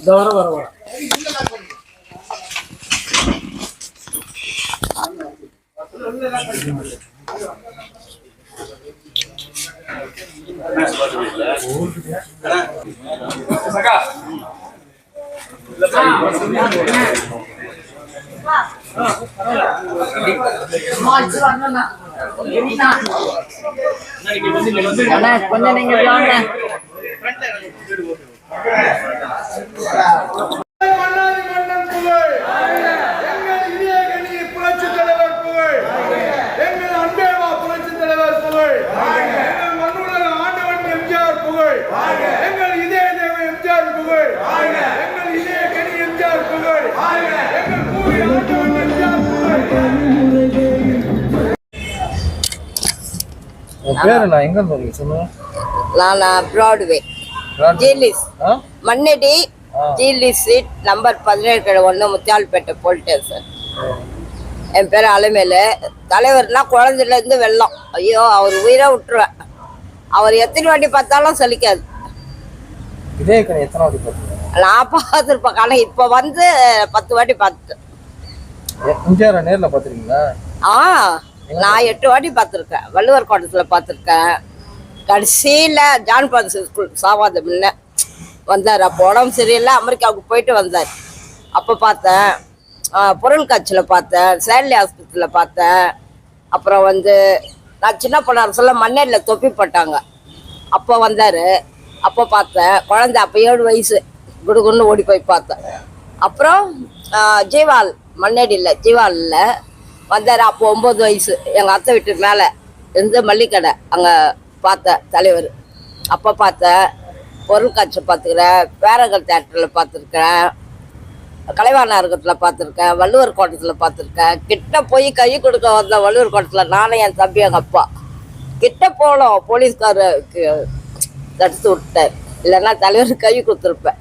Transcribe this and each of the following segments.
வர கொஞ்சம் நீங்க பிராட்வே ஜிலிஸ் மண்ணடி ஜிலிஸ் street number 17 Muthialpet police station. என் பேர் அலமேலு. தலைவர்னா குழந்தைல இருந்து வெள்ளம். ஐயோ, அவர் உயிரை விட்டுருவேன். அவர் எத்தனை வாட்டி பார்த்தாலும் சலிக்காது. நான் பார்த்துருப்பேன். ஆனால் இப்போ வந்து 10 வாட்டி பார்த்துட்டேன். நான் 8 வாட்டி பார்த்துருக்கேன். வள்ளுவர் கோட்டத்தில் பார்த்துருக்கேன். கடைசியில் ஜான் பான்சி ஸ்கூல் சாவாத முன்ன வந்தார். அப்போ உடம்பு சரியில்லை, அமெரிக்காவுக்கு போயிட்டு வந்தார். அப்போ பார்த்தேன். பொருள் காட்சியில் பார்த்தேன். சேலி ஆஸ்பத்திரியில் பார்த்தேன். அப்புறம் வந்து நான் சின்ன பொண்ணு அரசுல மண்ணேரில் தொப்பி போட்டாங்க. அப்போ வந்தார். அப்போ பார்த்தேன். குழந்தை அப்போ 7 வயசு. குடுகுன்னு ஓடி போய் பார்த்தேன். அப்புறம் ஜீவால் மண்ணேடியில் ஜீவாலில் வந்தார். அப்போ 9 வயசு. எங்கள் அத்தை வீட்டுக்கு மேலே இருந்து மல்லிக்கடை அங்கே பார்த்தேன் தலைவர். அப்போ பார்த்தேன். பொருள் காட்சி பார்த்துக்கிறேன். பேரகர் தேட்டரில் பார்த்துருக்கேன். கலைவாணத்தில் பார்த்துருக்கேன். வள்ளுவர் கோட்டத்தில் பார்த்துருக்கேன். கிட்ட போய் கை கொடுக்க வந்த வள்ளுவர் கோட்டத்தில் நானும் என் தம்பி எங்கள் அப்பா கிட்ட போனோம். போலீஸ்காரருக்கு தடுத்து விட்டார். இல்லைன்னா தலைவர் கை கொடுத்துருப்பேன்.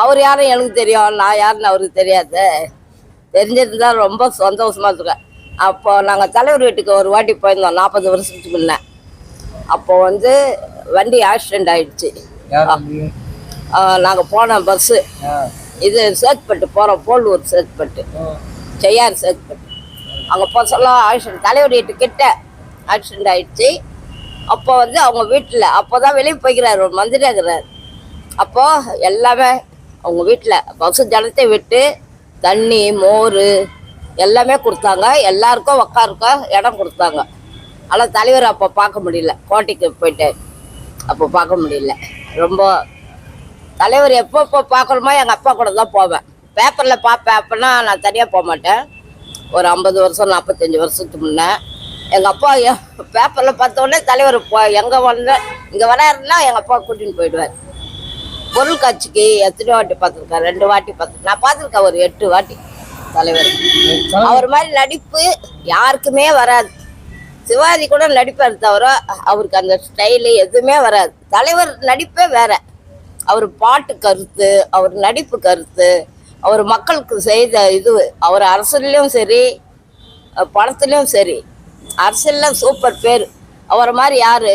அவர் யாரும் எனக்கு தெரியும், நான் யாருன்னு அவருக்கு தெரியாது. தெரிஞ்சிருந்தா ரொம்ப சந்தோஷமாக இருக்கேன். அப்போ நாங்கள் தலைவர் வீட்டுக்கு ஒரு வாட்டி போயிருந்தோம் 40 வருஷத்துக்கு முன்னே. அப்போ வந்து வண்டி ஆக்சிடெண்ட் ஆயிடுச்சு. நாங்கள் போன பஸ்ஸு இது சேத்பட்டு போகிறோம். போலூர் சேத்பட்டு செய்யார் சேத்பட்டு அங்கே போக சொல்ல ஆக்சிடெண்ட். தலைவர் வீட்டு கிட்ட ஆக்சிடெண்ட் ஆயிடுச்சு. அப்போ வந்து அவங்க வீட்டில் அப்போ தான் வெளியே போய்க்கிறார், ஒரு மந்திரியாகிறார். அப்போது எல்லாமே அவங்க வீட்டில் பஸ்ஸு ஜனத்தை விட்டு தண்ணி மோர் எல்லாமே கொடுத்தாங்க. எல்லாருக்கும் உக்காருக்க இடம் கொடுத்தாங்க. ஆனால் தலைவர் அப்போ பார்க்க முடியல. கோட்டைக்கு போயிட்டு அப்போ பார்க்க முடியல. ரொம்ப தலைவர் எப்போ பார்க்கணுமோ எங்கள் அப்பா கூட தான் போவேன். பேப்பரில் பார்ப்பேன். அப்போனா நான் தனியாக போக மாட்டேன். ஒரு 50 வருஷம் 45 வருஷத்துக்கு முன்னே எங்கள் அப்பா பேப்பரில் பார்த்தோடனே தலைவர் எங்கே வந்து இங்கே வராருன்னா எங்கள் அப்பா கூட்டின்னு போயிடுவார். பொருள் காட்சிக்கு எத்தனை வாட்டி பார்த்துருக்கேன்? 2 வாட்டி பார்த்துருக்கேன். நான் பார்த்துருக்கேன் ஒரு 8 வாட்டி தலைவர். அவர் மாதிரி நடிப்பு யாருக்குமே வராது. சிவாஜி கூட நடிப்பார் தவிர அவருக்கு அந்த ஸ்டைலு எதுவுமே வராது. தலைவர் நடிப்பே வேற. அவர் பாட்டு கருத்து, அவர் நடிப்பு கருத்து, அவர் மக்களுக்கு செய்த இது, அவர் அரசியல்லையும் சரி படத்துலையும் சரி அரசியலில் சூப்பர் பேர். அவரை மாதிரி யார்?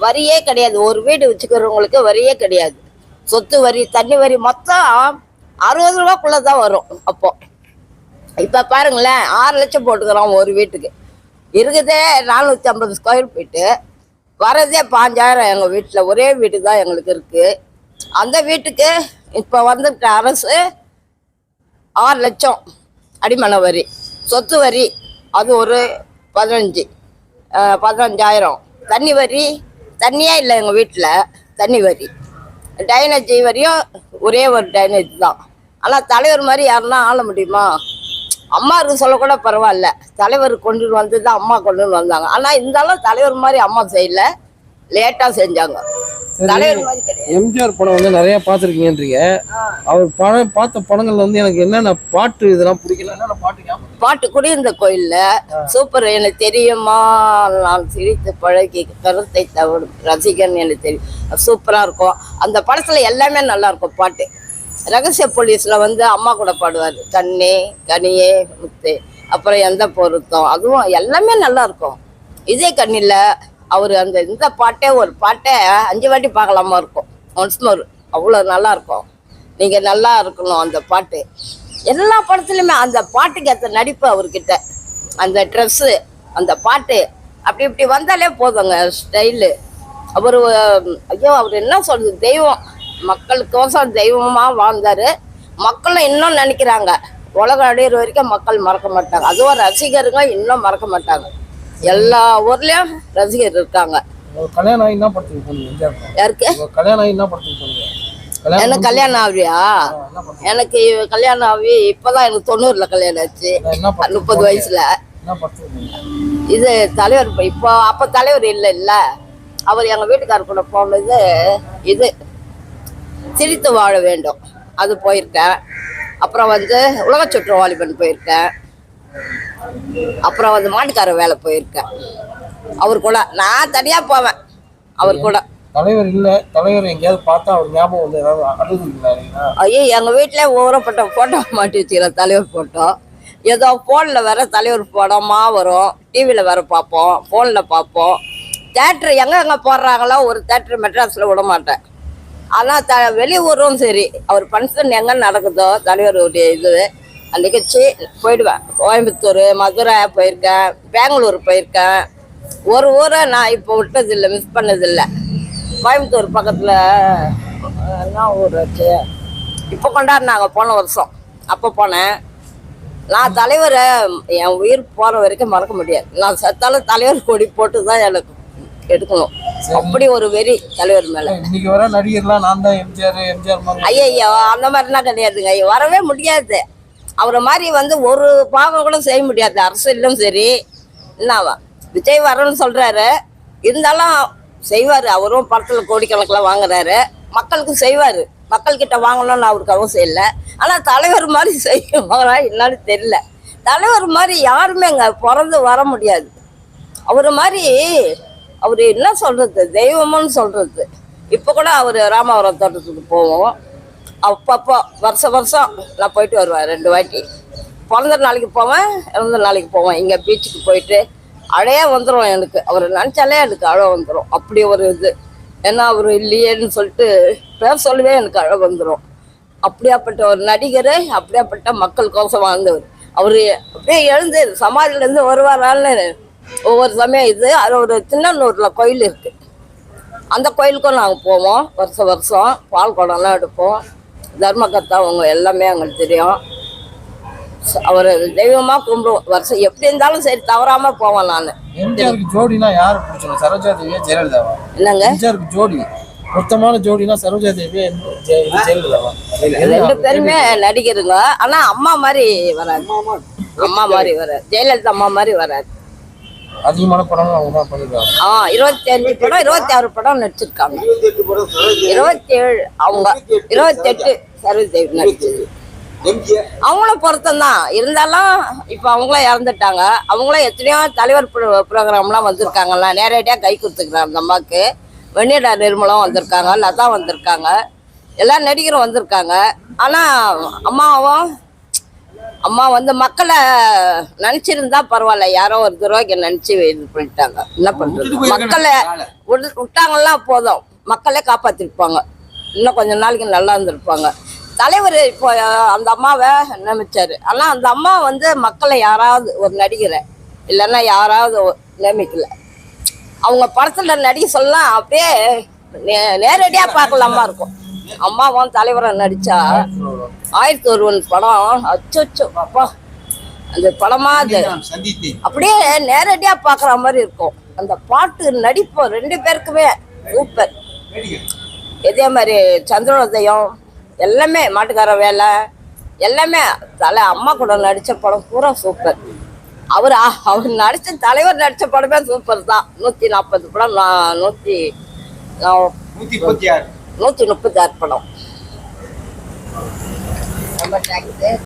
வரியே கிடையாது. ஒரு வீடு வச்சுக்கிறவங்களுக்கு வரியே கிடையாது. சொத்து வரி தண்ணி வரி மொத்தம் 60 ரூபாக்குள்ளே தான் வரும். அப்போ இப்போ பாருங்களேன், 6 லட்சம் போட்டுக்கிறோம் ஒரு வீட்டுக்கு. இருக்குதே 450 ஸ்கொயர் ஃபீட்டு. வரதே 5000 எங்கள் வீட்டில். ஒரே வீடு தான் எங்களுக்கு இருக்குது. அந்த வீட்டுக்கு இப்போ வந்துட்ட அரசு 6 லட்சம் அடிமனை வரி, சொத்து வரி அது ஒரு 15,000. தண்ணி வரி தண்ணியே இல்லை எங்கள் வீட்டில். தண்ணி வரி டைனேஜ் வரியும் ஒரே ஒரு டைனேஜ் தான். ஆனால் தலைவர் மாதிரி யாருன்னா ஆள முடியுமா? அம்மா இருக்கு சொல்லக்கூட பரவாயில்ல. தலைவர் கொண்டு வந்து தான் அம்மா கொண்டு வந்தாங்க. ஆனால் இருந்தாலும் தலைவர் மாதிரி அம்மா செய்யல, லேட்டாக செஞ்சாங்க. தலைவர் மாதிரி கிடையாது. எம்ஜிஆர் படம் வந்து நிறைய பார்த்துருக்கீங்கன்றீங்க. அவர் பார்த்த படங்கள்ல வந்து எனக்கு என்னென்ன பாட்டு இதெல்லாம் பிடிக்கல, என்னென்ன பாட்டு பாட்டு கூட இந்த கோயில்ல சூப்பர். எனக்கு தெரியுமா நான் சிரித்து பழகி கருத்தை தவிர ரசிகன் எனக்கு தெரியும், சூப்பரா இருக்கும். அந்த படத்துல எல்லாமே நல்லா இருக்கும் பாட்டு. ரகசிய போலீஸ்ல வந்து அம்மா கூட பாடுவார், கண்ணே கனியே முத்து, அப்புறம் எந்த பொருத்தம், அதுவும் எல்லாமே நல்லா இருக்கும். இதே கண்ணில அவர் அந்த இந்த பாட்டே ஒரு பாட்டை 5 வாட்டி பார்க்கலாமா இருக்கும், ஒன்ஸ் மோர். அவ்வளோ நல்லா இருக்கும். நீங்க நல்லா இருக்கணும் அந்த பாட்டு. எல்லா படத்துலையுமே அந்த பாட்டுக்கு ஏற்ற நடிப்பு அவர்கிட்ட, அந்த ட்ரெஸ்ஸு, அந்த பாட்டு அப்படி இப்படி வந்தாலே போதுங்க ஸ்டைலு. அவர் ஐயோ அவர் என்ன சொல்றது, தெய்வம். மக்களுக்கோசம் தெய்வமா வாழ்ந்தாரு. மக்களும் இன்னும் நினைக்கிறாங்க, உலகம் அடையிற வரைக்கும் மக்கள் மறக்க மாட்டாங்க. அதுவும் ரசிகருங்க இன்னும் மறக்க மாட்டாங்க. எல்லா ஊர்லயும் ரசிகர் இருக்காங்க. கல்யாணம் ஆகி என்ன படத்துக்கு போனீங்க? யாருக்கு கல்யாணம் ஆகி என்ன படத்துக்கு போனீங்க? எனக்கு கல்யாணம் ஆவியா? எனக்கு கல்யாணம் ஆகி இப்பதான் எனக்கு 90ல கல்யாணம் ஆச்சு, 30 வயசுல. இது தலைவர் இப்போ அப்ப தலைவர் இல்ல, அவர் எங்க வீட்டுக்காரர் கூட போனது இது சிரித்து வாழ வேண்டும், அது போயிருக்கேன். அப்புறம் வந்து உலக சுற்று வாலிபன் போயிருக்கேன். அப்புறம் வந்து மாட்டுக்கார வேலை போயிருக்கேன். அவர் கூட நான் தனியா போவேன். அவர் கூட தலைவர் இல்ல, தலைவர் எங்கேயாவது பார்த்தா அவர் ஞாபகம் வந்து ஏதாவது அழுதுங்களா? ஐயோ எங்க வீட்டுல ஊறப்பட்ட போட்டோ மாட்டி வச்சுக்கிறேன், தலைவர் போட்டோ. ஏதோ போன்ல வேற தலைவர் படமா வரும், டிவியில வேற பார்ப்போம், போன்ல பார்ப்போம். தேட்டர் எங்க போடுறாங்களோ, ஒரு தேட்டர் மெட்ராஸ்ல விட மாட்டேன். ஆனா வெளியூரும் சரி, அவர் ஃபங்க்ஷன் எங்க நடக்குதோ தலைவருடைய இது நிகழ்ச்சி போயிடுவேன். கோயம்புத்தூர், மதுரை போயிருக்கேன், பெங்களூர் போயிருக்கேன். ஒரு ஊரை நான் இப்போ விட்டதில்லை, மிஸ் பண்ணதில்லை. கோயம்புத்தூர் பக்கத்தில் என்ன ஊர் வச்சு இப்போ கொண்டாடினாங்க போன வருஷம், அப்போ போனேன். நான் தலைவரை என் உயிர் போகிற வரைக்கும் மறக்க முடியாது. நான் செத்தாலும் தலைவர் கொடி போட்டு தான் எனக்கு எடுக்கணும், அப்படி ஒரு வெறி தலைவர் மேலே. இன்னைக்கு வர நடிகர்லாம் நான் தான் எம்ஜிஆர் ஐயோ அந்த மாதிரிலாம் கிடையாதுங்க, வரவே முடியாது. அவரை மாதிரி வந்து ஒரு பாகம் கூட செய்ய முடியாது. அரசியலும் சரி, என்னவா விஜய் வரணும்னு சொல்றாரு, இருந்தாலும் செய்வாரு. அவரும் படத்துல கோடிக்கணக்கில் வாங்குறாரு, மக்களுக்கு செய்வாரு. மக்கள்கிட்ட வாங்கணும்னு அவருக்கு அவசியம் இல்லை. ஆனா தலைவர் மாதிரி செய்வாரா என்னன்னு தெரியல. தலைவர் மாதிரி யாருமே அங்க பிறந்து வர முடியாது. அவரு மாதிரி அவரு என்ன சொல்றது, தெய்வம்னு சொல்றது. இப்ப கூட அவரு ராமவரம் தோட்டத்துக்கு போவோம். அப்பப்போ வருஷம் நான் போயிட்டு வருவேன் 2 வாட்டி. பிறந்த நாளைக்கு போவேன், இறந்த நாளைக்கு போவேன். இங்கே பீச்சுக்கு போயிட்டு அழையா வந்துடும் எனக்கு. அவர் நினச்சாலே எனக்கு அழ வந்துடும், அப்படி ஒரு இது. ஏன்னா அவர் இல்லையேன்னு சொல்லிட்டு பேர் சொல்லவே எனக்கு அழ வந்துடும். அப்படியாப்பட்ட ஒரு நடிகர், அப்படியாப்பட்ட மக்கள் கோசம் வாழ்ந்தவர். அவர் அப்படியே எழுந்து சமாதியிலேருந்து வருவாரான்னு ஒவ்வொரு சமயம் இது. அது ஒரு சின்னனூரில் கோயில் இருக்குது, அந்த கோயிலுக்கும் நாங்கள் போவோம். வருஷம் பால் குடம்லாம் எடுப்போம். தர்மகர்த்தா அவங்க எல்லாமே எங்களுக்கு தெரியும். அவர் தெய்வமா கும்பிடுவோம். வருஷம் எப்படி இருந்தாலும் சரி தவறாம போவேன் நான். எம்ஜிஆருக்கு ஜோடினா யாரு பிடிச்சோம், சரோஜா தேவியா ஜெயலலிதாவா? என்னங்க எம்ஜிஆருக்கு ஜோடி, மொத்தமான ஜோடினா சரோஜா தேவியா ஜெயலலிதாவா? 2 பேருமே நடிகருங்க. ஆனா அம்மா மாதிரி வராது, அம்மா மாதிரி வராது. ஜெயலலிதா அம்மா மாதிரி வராது. அதிகமான படம் அவங்க தான் பண்ணிருக்காங்க. 25 படம் 26 படம் நடிச்சிருக்காங்க. 27 அவங்க, 28 சரோஜதேவி நடிச்சது. அவங்களும் பொருத்தம்தான். இருந்தாலும் இப்ப அவங்களும் இறந்துட்டாங்க. அவங்களும் எத்தனையோ தலைவர் ப்ரோக்ராம்லாம் வந்திருக்காங்கல்ல, நேரடியா கை கொடுத்துக்கிறாங்க. அந்த அம்மாவுக்கு வெண்ணிடா நிர்மலம் வந்திருக்காங்க, லதா வந்திருக்காங்க, எல்லா நடிகரும் வந்திருக்காங்க. ஆனா அம்மா வந்து மக்களை நினைச்சிருந்தா பரவாயில்ல, யாரோ ஒரு துரோகி நினைச்சு இது பண்ணிட்டாங்க. என்ன பண்றது, மக்களை விட்டாங்கன்னா போதும், மக்களே காப்பாத்திருப்பாங்க. இன்னும் கொஞ்ச நாளைக்கு நல்லா இருந்திருப்பாங்க. தலைவர் இப்போ அந்த அம்மாவை நியமிச்சாரு. ஆனா அந்த அம்மா வந்து மக்களை யாராவது ஒரு நடிகரை இல்லைன்னா யாராவது நியமிக்கல. அவங்க படத்துல நடிக்க சொல்லலாம், அப்படியே நேரடியா பார்க்கலாமா இருக்கும். அம்மாவும் தலைவரை நடிச்சா 1001 படம், அச்சோ அப்பா, அந்த படமா அது அப்படியே நேரடியா பாக்குற மாதிரி இருக்கும். அந்த பாட்டு நடிப்பு 2 பேருக்குமே சூப்பர். இதே மாதிரி சந்திரோதயம் எல்லாமே, மாட்டுக்கார வேலை எல்லாமே, அம்மா கூட நடிச்ச படம் பூரா சூப்பர். அவர் நடிச்ச தலைவர் நடிச்ச படமே சூப்பர் தான். 140 படம், 136 படம். ரொம்ப தேங்க்ஸ்.